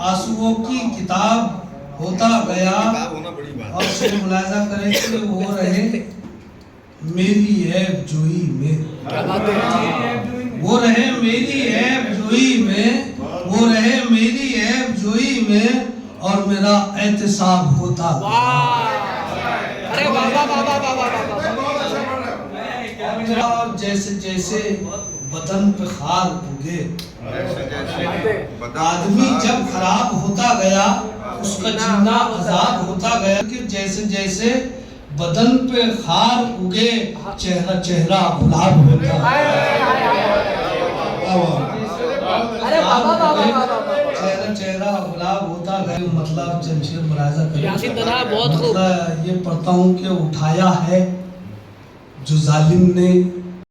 आंसुओं की किताब होता गया किताब होना बड़ी बात और फिर मुलाजा करें कि वो रहे मेरी ऐब जोई में, वो रहे मेरी ऐब जोई में, वो रहे मेरी ऐब जोई में और मेरा एहतिसाब होता अरे बाबा बाबा बाबा गया। और जैसे जैसे बदन पे खार उगे, आदमी जब खराब होता गया उसका जीना आजाद होता गया कि जैसे जैसे बदन पे खार उगे चेहरा चेहरा गुलाब होता अरे बाबा बाबा बाबा चेहरा चेहरा गुलाब होता गया। मतलब जमशेद मुलाजा करें, यासीन दना बहुत खूब। मतलब ये पढ़ता हूँ कि उठाया है जो जालिम ने